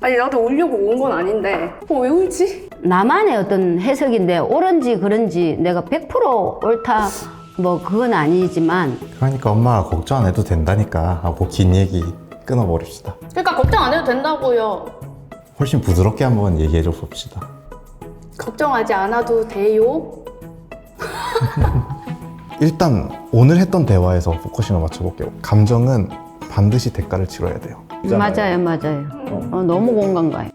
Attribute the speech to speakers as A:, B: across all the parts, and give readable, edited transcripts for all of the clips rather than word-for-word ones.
A: 아니 나도 울려고 온 건 아닌데 왜 울지?
B: 나만의 어떤 해석인데 옳은지 그런지 내가 100% 옳다 뭐 그건 아니지만
C: 그러니까 엄마가 걱정 안 해도 된다니까 하고 긴 얘기 끊어버립시다.
A: 그러니까 걱정 안 해도 된다고요.
C: 훨씬 부드럽게 한번 얘기해줘 봅시다.
A: 걱정하지 않아도 돼요?
C: 일단 오늘 했던 대화에서 포커싱을 맞춰볼게요. 감정은 반드시 대가를 치러야 돼요.
B: 맞아요 너무 공감 가요.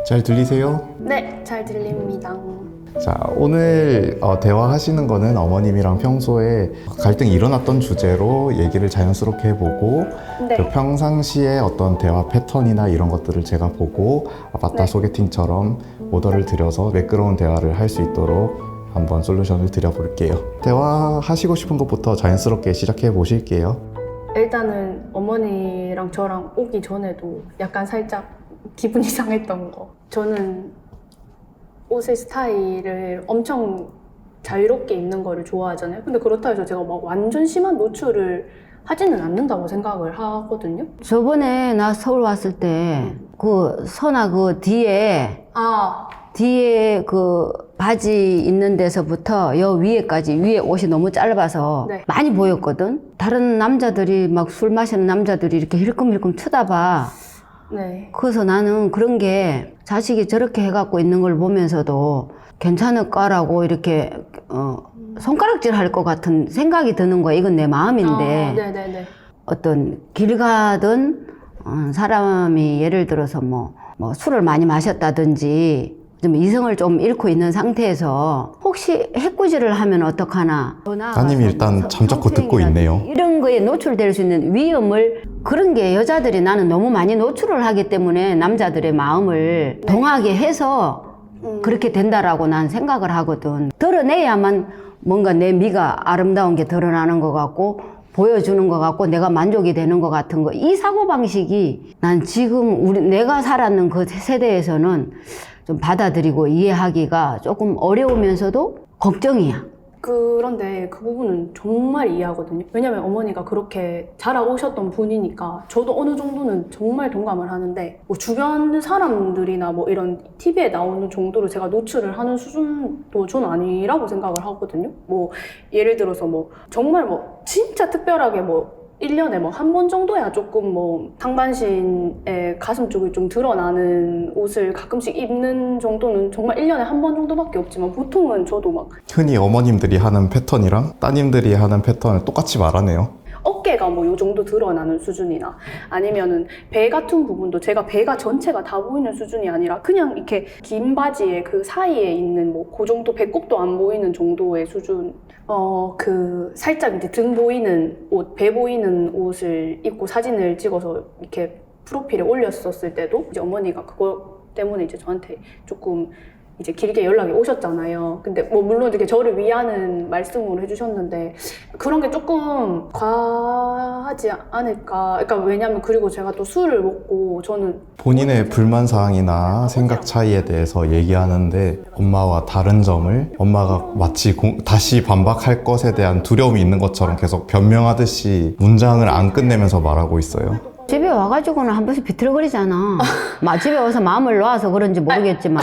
C: 잘 들리세요?
A: 네, 잘 들립니다.
C: 자, 오늘 대화하시는 거는 어머님이랑 평소에 갈등이 일어났던 주제로 얘기를 자연스럽게 해보고
A: 네.
C: 그 평상시에 어떤 대화 패턴이나 이런 것들을 제가 보고 맞다
A: 네.
C: 소개팅처럼 오더를 드려서 매끄러운 대화를 할 수 있도록 한번 솔루션을 드려볼게요. 대화하시고 싶은 것부터 자연스럽게 시작해 보실게요.
A: 일단은 어머니랑 저랑 오기 전에도 약간 살짝 기분 이상했던 거. 저는 옷의 스타일을 엄청 자유롭게 입는 거를 좋아하잖아요. 근데 그렇다 해서 제가 막 완전 심한 노출을 하지는 않는다고 생각을 하거든요.
B: 저번에 나 서울 왔을 때 그 선아 그 뒤에 그 바지 있는 데서부터 여 위에까지 위에 옷이 너무 짧아서
A: 네.
B: 많이 보였거든. 다른 남자들이 막 술 마시는 남자들이 이렇게 힐끔힐끔 쳐다봐.
A: 네.
B: 그래서 나는 그런 게 자식이 저렇게 해갖고 있는 걸 보면서도 괜찮을까라고 이렇게 손가락질 할 것 같은 생각이 드는 거야. 이건 내 마음인데
A: 네네네.
B: 어떤 길 가든 사람이 예를 들어서 뭐 술을 많이 마셨다든지 좀 이성을 좀 잃고 있는 상태에서 혹시 해코지를 하면 어떡하나.
C: 따님이 일단 잠자코 듣고 있네요.
B: 이런 거에 노출될 수 있는 위험을, 그런 게 여자들이 나는 너무 많이 노출을 하기 때문에 남자들의 마음을 동하게 해서 그렇게 된다라고 난 생각을 하거든. 드러내야만 뭔가 내 미가 아름다운 게 드러나는 것 같고 보여주는 것 같고 내가 만족이 되는 것 같은 거. 이 사고방식이 난 지금 내가 살았는 그 세대에서는 좀 받아들이고 이해하기가 조금 어려우면서도 걱정이야.
A: 그런데 그 부분은 정말 이해하거든요. 왜냐면 어머니가 그렇게 자라오셨던 분이니까 저도 어느 정도는 정말 동감을 하는데 뭐 주변 사람들이나 뭐 이런 TV에 나오는 정도로 제가 노출을 하는 수준도 전 아니라고 생각을 하거든요. 뭐 예를 들어서 뭐 정말 뭐 진짜 특별하게 뭐 1년에 뭐 한 번 정도야 조금 뭐 상반신의 가슴 쪽이 좀 드러나는 옷을 가끔씩 입는 정도는 정말 1년에 한 번 정도밖에 없지만 보통은 저도 막
C: 흔히 어머님들이 하는 패턴이랑 따님들이 하는 패턴을 똑같이 말하네요.
A: 어깨가 뭐 요 정도 드러나는 수준이나 아니면은 배 같은 부분도 제가 배가 전체가 다 보이는 수준이 아니라 그냥 이렇게 긴 바지에 그 사이에 있는 뭐 그 정도 배꼽도 안 보이는 정도의 수준. 그 살짝 이제 등 보이는 옷, 배 보이는 옷을 입고 사진을 찍어서 이렇게 프로필에 올렸었을 때도 이제 어머니가 그거 때문에 이제 저한테 조금 이제 길게 연락이 오셨잖아요. 근데 뭐 물론 이렇게 저를 위하는 말씀으로 해주셨는데 그런 게 조금 과하지 않을까. 그러니까 왜냐면 그리고 제가 또 술을 먹고 저는
C: 본인의 불만 사항이나 생각 차이에 대해서 얘기하는데 엄마와 다른 점을 엄마가 마치 다시 반박할 것에 대한 두려움이 있는 것처럼 계속 변명하듯이 문장을 안 끝내면서 말하고 있어요.
B: 집에 와가지고는 한 번씩 비틀거리잖아. 집에 와서 마음을 놓아서 그런지 모르겠지만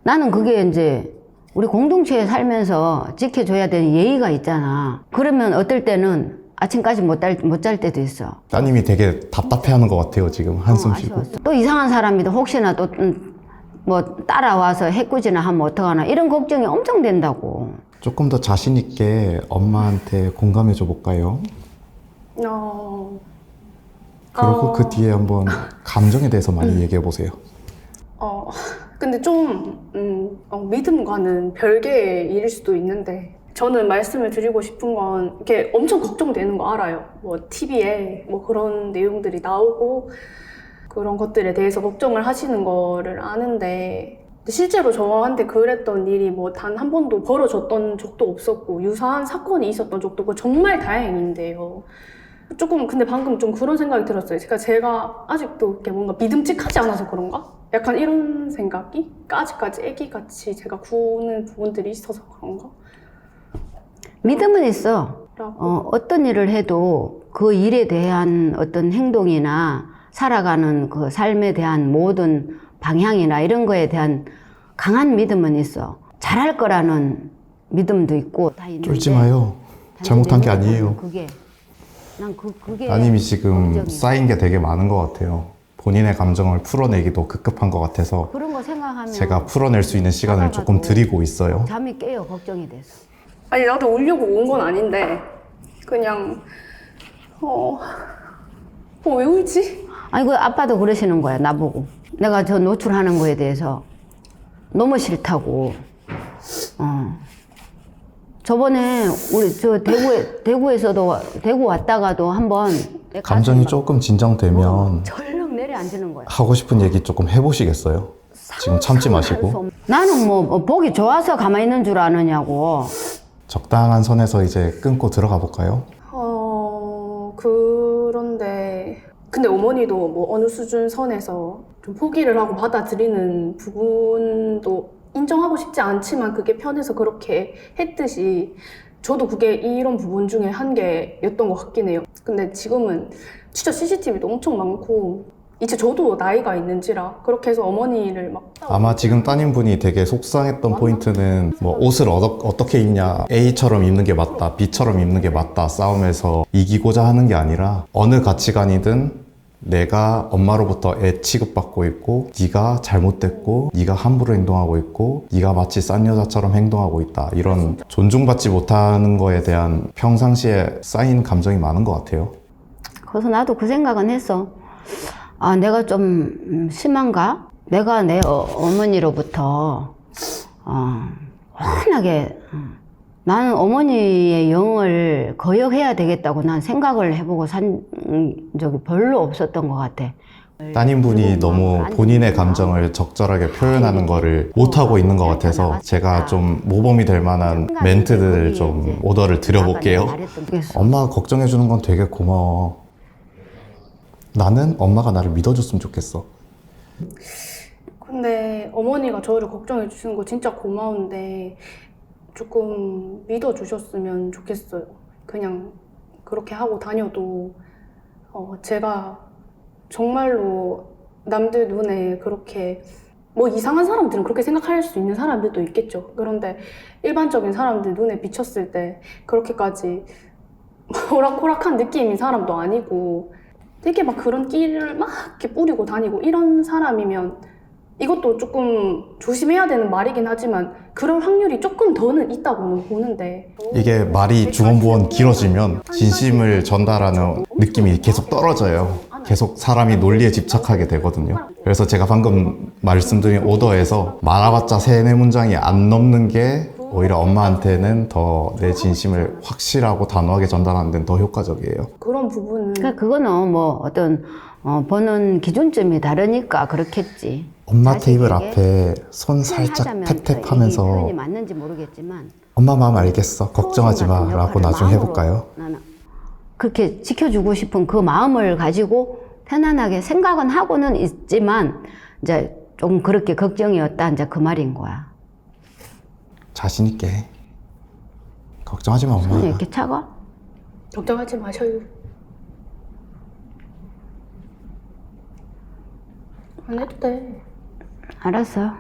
B: 나는 그게 이제 우리 공동체에 살면서 지켜줘야 되는 예의가 있잖아. 그러면 어떨 때는 아침까지 못 잘 때도 있어.
C: 따님이 되게 답답해하는 것 같아요 지금 한숨 쉬고.
B: 아쉬웠어. 또 이상한 사람이다 혹시나 또 뭐 따라와서 해코지나 하면 어떡하나 이런 걱정이 엄청 된다고.
C: 조금 더 자신 있게 엄마한테 공감해 줘 볼까요? 그리고 그 뒤에 한번 감정에 대해서 많이 얘기해 보세요.
A: 근데 좀 믿음과는 별개의 일일 수도 있는데 저는 말씀을 드리고 싶은 건 이렇게 엄청 걱정되는 거 알아요. 뭐 TV에 뭐 그런 내용들이 나오고 그런 것들에 대해서 걱정을 하시는 거를 아는데 실제로 저한테 그랬던 일이 뭐 단 한 번도 벌어졌던 적도 없었고 유사한 사건이 있었던 적도 없고 정말 다행인데요. 조금 근데 방금 좀 그런 생각이 들었어요. 제가 아직도 이렇게 뭔가 믿음직하지 않아서 그런가? 약간 이런 생각이 아직까지 애기같이 제가 구는 부분들이 있어서 그런가?
B: 믿음은 있어. 어떤 일을 해도 그 일에 대한 어떤 행동이나 살아가는 그 삶에 대한 모든 방향이나 이런 거에 대한 강한 믿음은 있어. 잘할 거라는 믿음도 있고 다 있는데
C: 쫄지 마요. 잘못한 게 아니에요.
B: 그게
C: 따님이 지금
B: 걱정이야.
C: 쌓인 게 되게 많은 것 같아요. 본인의 감정을 풀어내기도 급급한 것 같아서
B: 그런 거 생각하면
C: 제가 풀어낼 수 있는 시간을 조금 드리고 있어요.
B: 잠이 깨요. 걱정이 돼서.
A: 아니 나도 울려고 온 건 아닌데 그냥 왜 울지?
B: 아니 그 아빠도 그러시는 거야. 나보고 내가 저 노출하는 거에 대해서 너무 싫다고. 저번에 우리 저 대구에서도 대구 왔다가도 한번 내
C: 감정이
B: 가슴이 막
C: 조금 진정되면
B: 절렁 내려앉는 거야.
C: 하고 싶은 얘기 조금 해보시겠어요? 지금 참지 마시고
B: 나는 뭐 보기 좋아서 가만히 있는 줄 아느냐고.
C: 적당한 선에서 이제 끊고 들어가 볼까요?
A: 그런데 근데 어머니도 뭐 어느 수준 선에서 좀 포기를 하고 받아들이는 부분도 인정하고 싶지 않지만 그게 편해서 그렇게 했듯이 저도 그게 이런 부분 중에 한 개였던 것 같긴 해요. 근데 지금은 진짜 CCTV도 엄청 많고 이제 저도 나이가 있는지라 그렇게 해서 어머니를 막
C: 아마 지금 따님분이 되게 속상했던 포인트는 뭐 옷을 어떻게 입냐, A처럼 입는 게 맞다, B처럼 입는 게 맞다 싸움에서 이기고자 하는 게 아니라 어느 가치관이든 내가 엄마로부터 애 취급받고 있고 네가 잘못됐고 네가 함부로 행동하고 있고 네가 마치 싼 여자처럼 행동하고 있다, 이런 존중받지 못하는 거에 대한 평상시에 쌓인 감정이 많은 것 같아요.
B: 그래서 나도 그 생각은 했어. 아, 내가 좀 심한가? 내가 내 어머니로부터 환하게 나는 어머니의 영을 거역해야 되겠다고 난 생각을 해보고 산 적이 별로 없었던 것 같아.
C: 따님분이 너무 본인의 감정을 적절하게 표현하는 거를 못하고 있는 것 같아서 제가 좀 모범이 될 만한 멘트들을 좀 오더를 드려볼게요. 엄마가 걱정해주는 건 되게 고마워. 나는 엄마가 나를 믿어줬으면 좋겠어.
A: 근데 어머니가 저를 걱정해 주시는 거 진짜 고마운데 조금 믿어주셨으면 좋겠어요. 그냥 그렇게 하고 다녀도 제가 정말로 남들 눈에 그렇게 뭐 이상한 사람들은 그렇게 생각할 수 있는 사람들도 있겠죠. 그런데 일반적인 사람들 눈에 비쳤을 때 그렇게까지 호락호락한 느낌인 사람도 아니고 되게 막 그런 끼를 막 이렇게 뿌리고 다니고 이런 사람이면 이것도 조금 조심해야 되는 말이긴 하지만 그럴 확률이 조금 더는 있다고는 보는데
C: 이게 말이 중원부원 길어지면 진심을 전달하는 느낌이 계속 떨어져요. 계속 사람이 논리에 집착하게 되거든요. 그래서 제가 방금 말씀드린 오더에서 말아봤자 3-4문장이 안 넘는 게 오히려 엄마한테는 더 내 진심을 확실하고 단호하게 전달하는 데는 더 효과적이에요.
A: 그런 부분은
B: 그러니까 그거는 뭐 어떤 보는 기준점이 다르니까 그렇겠지.
C: 엄마 테이블
B: 자식에게
C: 앞에 손 살짝
B: 표현이
C: 탭탭하면서
B: 맞는지 모르겠지만
C: 엄마 마음 알겠어, 걱정하지 마 라고 나중에 해볼까요?
B: 나는 그렇게 지켜주고 싶은 그 마음을 가지고 편안하게 생각은 하고는 있지만 이제 좀 그렇게 걱정이었다, 이제 그 말인 거야.
C: 자신 있게 해. 걱정하지 마 엄마.
B: 손이 이렇게 차가?
A: 걱정하지 마셔요. 안 해도 돼.
B: 알았어.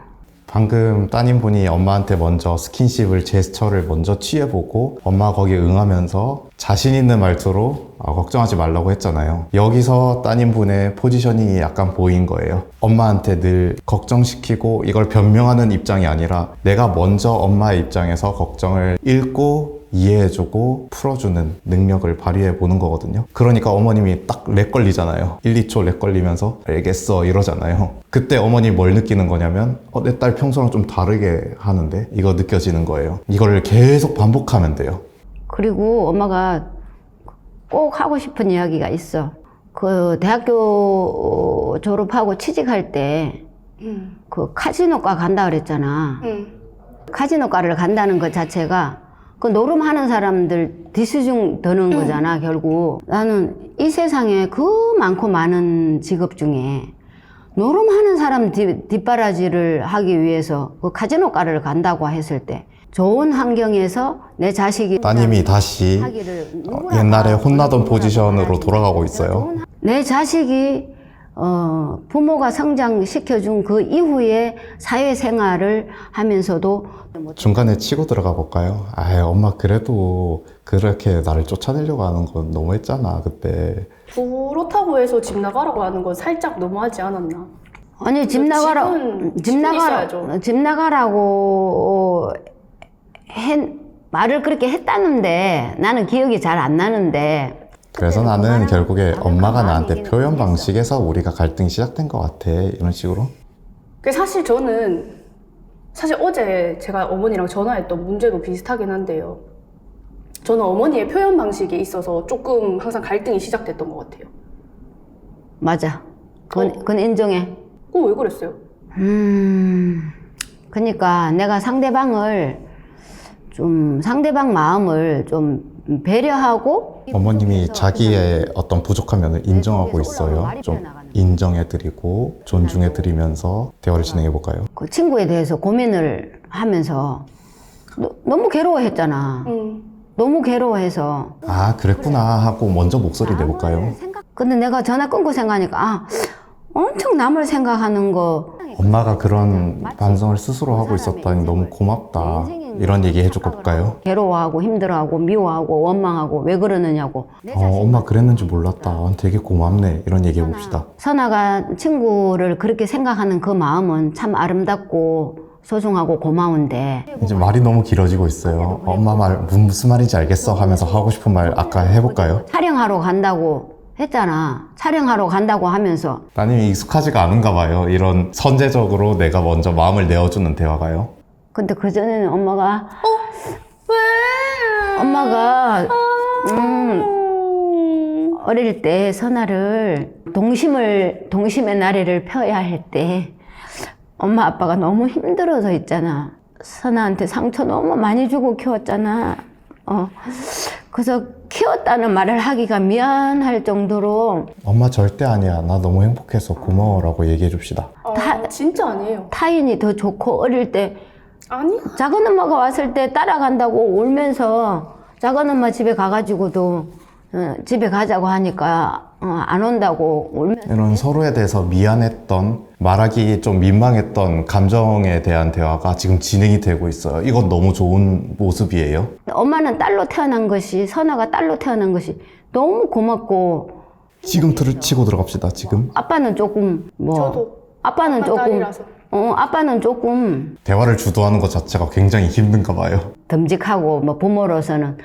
C: 방금 따님분이 엄마한테 먼저 스킨십을 제스처를 먼저 취해보고 엄마가 거기에 응하면서 자신 있는 말투로 걱정하지 말라고 했잖아요. 여기서 따님분의 포지셔닝이 약간 보인 거예요. 엄마한테 늘 걱정시키고 이걸 변명하는 입장이 아니라 내가 먼저 엄마의 입장에서 걱정을 읽고 이해해주고 풀어주는 능력을 발휘해보는 거거든요. 그러니까 어머님이 딱 렉 걸리잖아요. 1-2초 렉 걸리면서 알겠어 이러잖아요. 그때 어머니 뭘 느끼는 거냐면 내 딸 평소랑 좀 다르게 하는데, 이거 느껴지는 거예요. 이거를 계속 반복하면 돼요.
B: 그리고 엄마가 꼭 하고 싶은 이야기가 있어. 그 대학교 졸업하고 취직할 때 그 카지노과 간다 그랬잖아. 카지노과를 간다는 것 자체가 그 노름하는 사람들 뒤수중 드는 거잖아, 결국. 나는 이 세상에 그 많고 많은 직업 중에 노름하는 사람 뒷바라지를 하기 위해서 그 카지노과를 간다고 했을 때 좋은 환경에서 내 자식이
C: 따님이 다시
B: 하기를 누구나
C: 옛날에
B: 다
C: 혼나던
B: 누구나
C: 포지션으로
B: 다
C: 돌아가고 있어요.
B: 좋은 내 자식이 부모가 성장시켜준 그 이후에 사회생활을 하면서도
C: 중간에 치고 들어가 볼까요? 아, 엄마 그래도 그렇게 나를 쫓아내려고 하는 건 너무했잖아 그때.
A: 그렇다고 해서 집 나가라고 하는 건 살짝 너무하지 않았나?
B: 아니 집
A: 집은 있어야죠.
B: 집 나가라고 말을 그렇게 했다는데 나는 기억이 잘 안 나는데
C: 그래서
B: 그때는
C: 나는
B: 그만한-
C: 결국에
B: 다른
C: 엄마가
B: 그만한
C: 나한테
B: 얘기는
C: 표현
B: 했어.
C: 방식에서 우리가 갈등이 시작된 것 같아 이런 식으로.
A: 사실 저는 사실 어제 제가 어머니랑 전화했던 문제도 비슷하긴 한데요. 저는 어머니의 표현 방식에 있어서 조금 항상 갈등이 시작됐던 것 같아요.
B: 맞아. 그건 인정해.
A: 왜 그랬어요?
B: 그러니까 내가 상대방 마음을 좀 배려하고
C: 어머님이 자기의 어떤 부족한 면을 인정하고 있어요. 좀 인정해드리고 존중해드리면서 대화를 진행해볼까요?
B: 그 친구에 대해서 고민을 하면서 너무 괴로워했잖아. 너무 괴로워해서.
C: 아 그랬구나 하고 먼저 목소리 내볼까요?
B: 근데 내가 전화 끊고 생각하니까 엄청 남을 생각하는 거.
C: 엄마가 그런 반성을 스스로 하고 있었다니 너무 고맙다 이런 얘기 해줄까 볼까요?
B: 괴로워하고 힘들어하고 미워하고 원망하고 왜 그러느냐고.
C: 엄마 그랬는지 몰랐다 되게 고맙네 이런 얘기 해봅시다.
B: 선아가 친구를 그렇게 생각하는 그 마음은 참 아름답고 소중하고 고마운데
C: 이제 말이 너무 길어지고 있어요. 엄마 말 무슨 말인지 알겠어 하면서 하고 싶은 말 아까 해볼까요?
B: 촬영하러 간다고 했잖아. 촬영하러 간다고 하면서
C: 따님이 익숙하지가 않은가 봐요. 이런 선제적으로 내가 먼저 마음을 내어주는 대화가요.
B: 근데 그전에는 엄마가
A: 왜?
B: 엄마가 어릴 때 선아를 동심의 나래를 펴야 할 때 엄마 아빠가 너무 힘들어서 있잖아. 선아한테 상처 너무 많이 주고 키웠잖아. 그래서 키웠다는 말을 하기가 미안할 정도로
C: 엄마 절대 아니야. 나 너무 행복해서 고마워라고 얘기해 줍시다.
A: 진짜 아니에요.
B: 타인이 더 좋고 어릴 때
A: 아니?
B: 작은 엄마가 왔을 때 따라간다고 울면서 작은 엄마 집에 가가지고도 집에 가자고 하니까 안 온다고 울면서
C: 이런 서로에 대해서 미안했던 말하기 좀 민망했던 감정에 대한 대화가 지금 진행이 되고 있어요. 이건 너무 좋은 모습이에요.
B: 엄마는 딸로 태어난 것이 선아가 딸로 태어난 것이 너무 고맙고
C: 지금 치고 들어갑시다. 지금
B: 아빠는 조금
A: 저도
B: 아빠는
A: 아빠
B: 조금
A: 딸이라서.
B: 아빠는 조금
C: 대화를 주도하는 것 자체가 굉장히 힘든가 봐요.
B: 듬직하고 부모로서는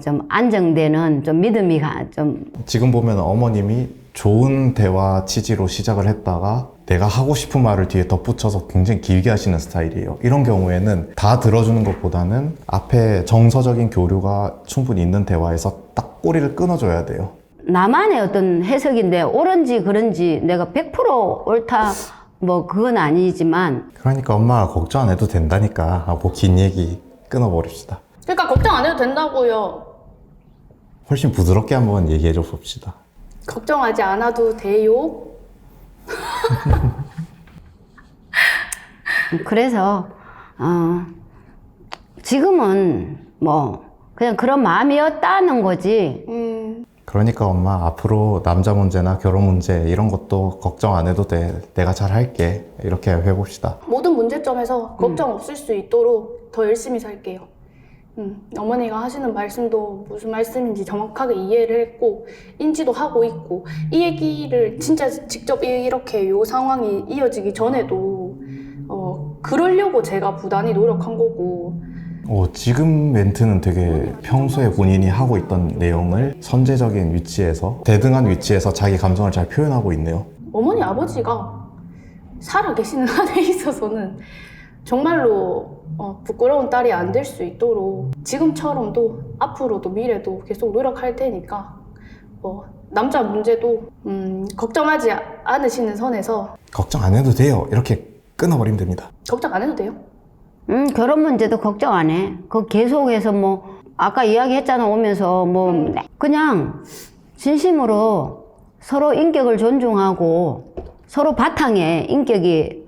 B: 좀 안정되는 좀 믿음이 좀
C: 지금 보면 어머님이 좋은 대화 취지로 시작을 했다가 내가 하고 싶은 말을 뒤에 덧붙여서 굉장히 길게 하시는 스타일이에요. 이런 경우에는 다 들어주는 것보다는 앞에 정서적인 교류가 충분히 있는 대화에서 딱 꼬리를 끊어줘야 돼요.
B: 나만의 어떤 해석인데 옳은지 그런지 내가 100% 옳다 그건 아니지만
C: 그러니까 엄마가 걱정 안 해도 된다니까 하고 긴 얘기 끊어버립시다.
A: 그러니까 걱정 안 해도 된다고요.
C: 훨씬 부드럽게 한번 얘기해줘 봅시다.
A: 걱정하지 않아도 돼요.
B: 그래서 지금은 그냥 그런 마음이었다는 거지.
C: 그러니까 엄마 앞으로 남자 문제나 결혼 문제 이런 것도 걱정 안 해도 돼. 내가 잘 할게. 이렇게 해봅시다.
A: 모든 문제점에서 걱정 없을 수 있도록 더 열심히 살게요. 어머니가 하시는 말씀도 무슨 말씀인지 정확하게 이해를 했고 인지도 하고 있고 이 얘기를 진짜 직접 이렇게 요 상황이 이어지기 전에도 그러려고 제가 부단히 노력한 거고
C: 지금 멘트는 되게 평소에 본인이 하고 있던 내용을 선제적인 위치에서 대등한 위치에서 자기 감정을 잘 표현하고 있네요.
A: 어머니 아버지가 살아계시는 한에 있어서는 정말로 부끄러운 딸이 안 될 수 있도록 지금처럼도 앞으로도 미래도 계속 노력할 테니까 남자 문제도 걱정하지 않으시는 선에서
C: 걱정 안 해도 돼요. 이렇게 끊어버리면 됩니다.
A: 걱정 안 해도 돼요.
B: 결혼 문제도 걱정 안 해. 계속해서 아까 이야기했잖아 오면서 그냥 진심으로 서로 인격을 존중하고 서로 바탕에 인격이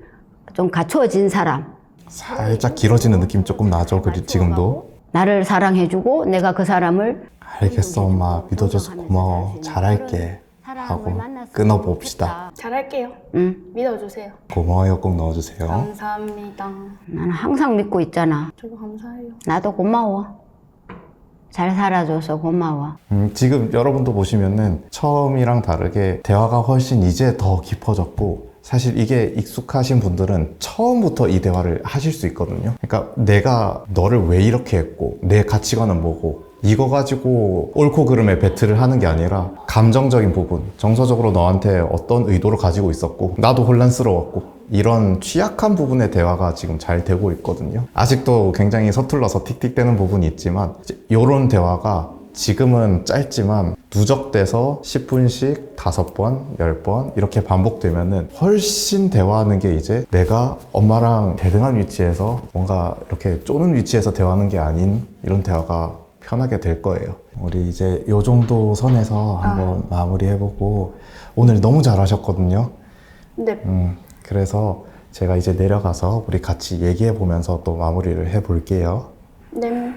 B: 좀 갖추어진 사람.
C: 살짝 길어지는 느낌 조금 나죠. 그리고 지금도.
B: 나를 사랑해주고 내가 그 사람을
C: 알겠어 엄마, 믿어줘서 고마워, 잘할게 하고 끊어봅시다.
A: 잘할게요.
B: 응.
A: 믿어주세요.
C: 고마워요 꼭 넣어주세요.
A: 감사합니다.
B: 나는 항상 믿고 있잖아.
A: 저도 감사해요.
B: 나도 고마워. 잘 살아줘서 고마워.
C: 지금 여러분도 보시면은 처음이랑 다르게 대화가 훨씬 이제 더 깊어졌고, 사실 이게 익숙하신 분들은 처음부터 이 대화를 하실 수 있거든요. 그러니까 내가 너를 왜 이렇게 했고 내 가치관은 뭐고 이거 가지고 옳고 그름의 배틀을 하는 게 아니라 감정적인 부분, 정서적으로 너한테 어떤 의도를 가지고 있었고 나도 혼란스러웠고 이런 취약한 부분의 대화가 지금 잘 되고 있거든요. 아직도 굉장히 서툴러서 틱틱대는 부분이 있지만 이런 대화가 지금은 짧지만 누적돼서 10분씩 5번, 10번 이렇게 반복되면은 훨씬 대화하는 게 이제 내가 엄마랑 대등한 위치에서 뭔가 이렇게 쪼는 위치에서 대화하는 게 아닌 이런 대화가 편하게 될 거예요. 우리 이제 요 정도 선에서 한번 마무리해보고, 오늘 너무 잘하셨거든요.
A: 네.
C: 그래서 제가 이제 내려가서 우리 같이 얘기해보면서 또 마무리를 해볼게요.
A: 네.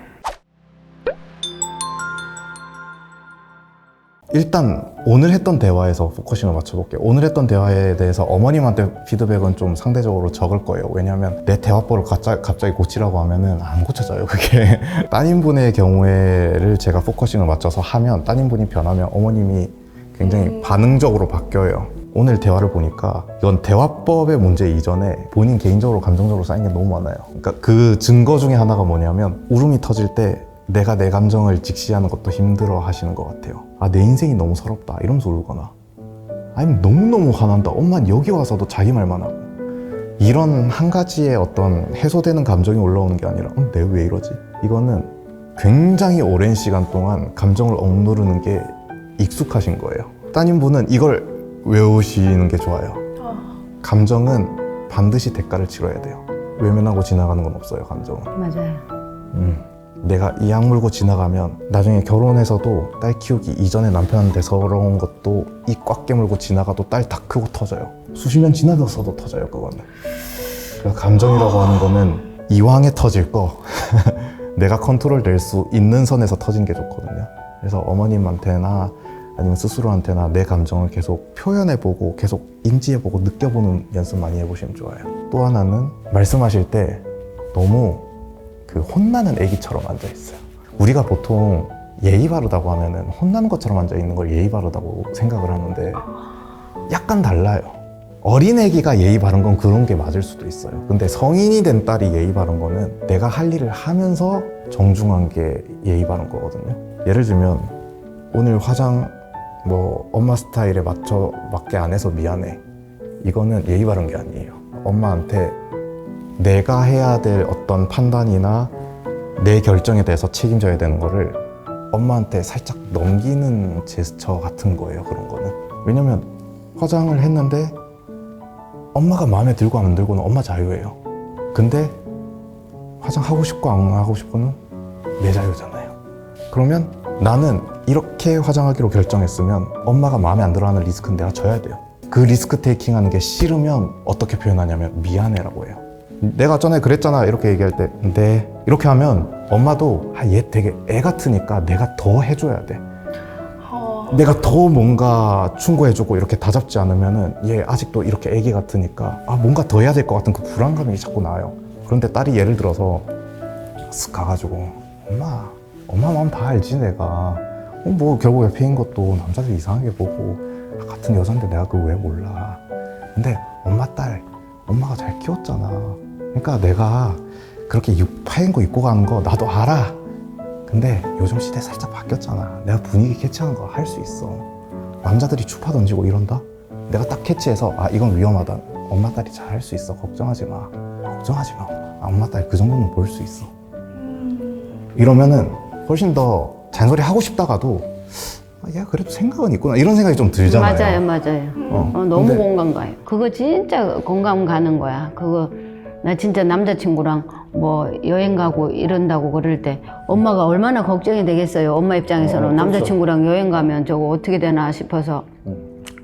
C: 일단 오늘 했던 대화에서 포커싱을 맞춰볼게요. 오늘 했던 대화에 대해서 어머님한테 피드백은 좀 상대적으로 적을 거예요. 왜냐하면 내 대화법을 갑자기 고치라고 하면은 안 고쳐져요, 그게. 따님분의 경우에를 제가 포커싱을 맞춰서 하면, 따님분이 변하면 어머님이 굉장히 반응적으로 바뀌어요. 오늘 대화를 보니까 이건 대화법의 문제 이전에 본인 개인적으로 감정적으로 쌓인 게 너무 많아요. 그러니까 그 증거 중에 하나가 뭐냐면, 울음이 터질 때 내가 내 감정을 직시하는 것도 힘들어 하시는 것 같아요. 아, 내 인생이 너무 서럽다 이러면서 울거나, 아니면 너무너무 화난다, 엄마는 여기 와서도 자기 말만 하고, 이런 한 가지의 어떤 해소되는 감정이 올라오는 게 아니라 내가 왜 이러지? 이거는 굉장히 오랜 시간 동안 감정을 억누르는 게 익숙하신 거예요. 따님분은 이걸 외우시는 게 좋아요. 감정은 반드시 대가를 치러야 돼요. 외면하고 지나가는 건 없어요, 감정은.
B: 맞아요.
C: 내가 이 약 물고 지나가면 나중에 결혼해서도 딸 키우기 이전에 남편한테 서러운 것도 이 꽉 깨물고 지나가도 딸 다 크고 터져요. 수십 년 지나서도 터져요, 그거는. 그래서 감정이라고 하는 거는 이왕에 터질 거 내가 컨트롤 될 수 있는 선에서 터진 게 좋거든요. 그래서 어머님한테나 아니면 스스로한테나 내 감정을 계속 표현해보고 계속 인지해보고 느껴보는 연습 많이 해보시면 좋아요. 또 하나는 말씀하실 때 너무 그 혼나는 애기처럼 앉아있어요. 우리가 보통 예의 바르다고 하면은 혼나는 것처럼 앉아있는 걸 예의 바르다고 생각을 하는데 약간 달라요. 어린애기가 예의 바른 건 그런 게 맞을 수도 있어요. 근데 성인이 된 딸이 예의 바른 거는 내가 할 일을 하면서 정중한 게 예의 바른 거거든요. 예를 들면 오늘 화장 엄마 스타일에 맞게 안 해서 미안해, 이거는 예의 바른 게 아니에요. 엄마한테 내가 해야 될 어떤 판단이나 내 결정에 대해서 책임져야 되는 거를 엄마한테 살짝 넘기는 제스처 같은 거예요, 그런 거는. 왜냐면 화장을 했는데 엄마가 마음에 들고 안 들고는 엄마 자유예요. 근데 화장하고 싶고 안 하고 싶고는 내 자유잖아요. 그러면 나는 이렇게 화장하기로 결정했으면 엄마가 마음에 안 들어하는 리스크는 내가 져야 돼요. 그 리스크 테이킹하는 게 싫으면 어떻게 표현하냐면 미안해라고 해요. 내가 전에 그랬잖아 이렇게 얘기할 때 네 이렇게 하면 엄마도 얘 되게 애 같으니까 내가 더 해줘야 돼. 내가 더 뭔가 충고해주고 이렇게 다잡지 않으면은 얘 아직도 이렇게 애기 같으니까 뭔가 더 해야 될 것 같은 그 불안감이 자꾸 나요. 그런데 딸이 예를 들어서 쓱 가가지고 엄마 마음 다 알지 내가. 결국 옆에인 것도 남자들 이상하게 보고 같은 여잔데 내가 그걸 왜 몰라. 근데 엄마가 잘 키웠잖아. 그러니까 내가 그렇게 파인 거 입고 가는 거 나도 알아. 근데 요즘 시대 살짝 바뀌었잖아. 내가 분위기 캐치하는 거 할 수 있어. 남자들이 추파 던지고 이런다? 내가 딱 캐치해서 이건 위험하다. 엄마 딸이 잘 할 수 있어. 걱정하지 마. 엄마 딸 그 정도는 볼 수 있어. 이러면은 훨씬 더 잔소리 하고 싶다가도 얘가 그래도 생각은 있구나 이런 생각이 좀 들잖아요.
B: 맞아요. 너무
C: 근데
B: 공감 가요. 그거 진짜 공감 가는 거야. 나 진짜 남자친구랑 여행 가고 이런다고 그럴 때 엄마가 얼마나 걱정이 되겠어요. 엄마 입장에서는 남자친구랑 여행 가면 저거 어떻게 되나 싶어서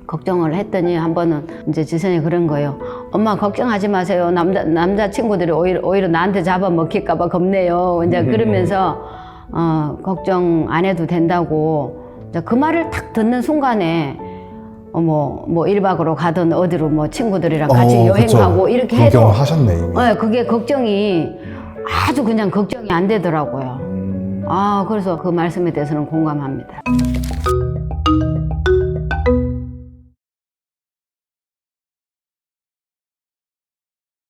B: 걱정을 했더니 한 번은 이제 지선이 그런 거예요. 엄마 걱정하지 마세요. 남자 친구들이 오히려 나한테 잡아먹힐까봐 겁내요. 이제 그러면서 걱정 안 해도 된다고. 이제 그 말을 딱 듣는 순간에 뭐 1박으로 가든 어디로 뭐 친구들이랑 같이 여행하고
C: 그쵸.
B: 이렇게 해도
C: 걱정하셨네 이미.
B: 네, 그게 걱정이 아주 그냥 걱정이 안 되더라고요. 그래서 그 말씀에 대해서는 공감합니다.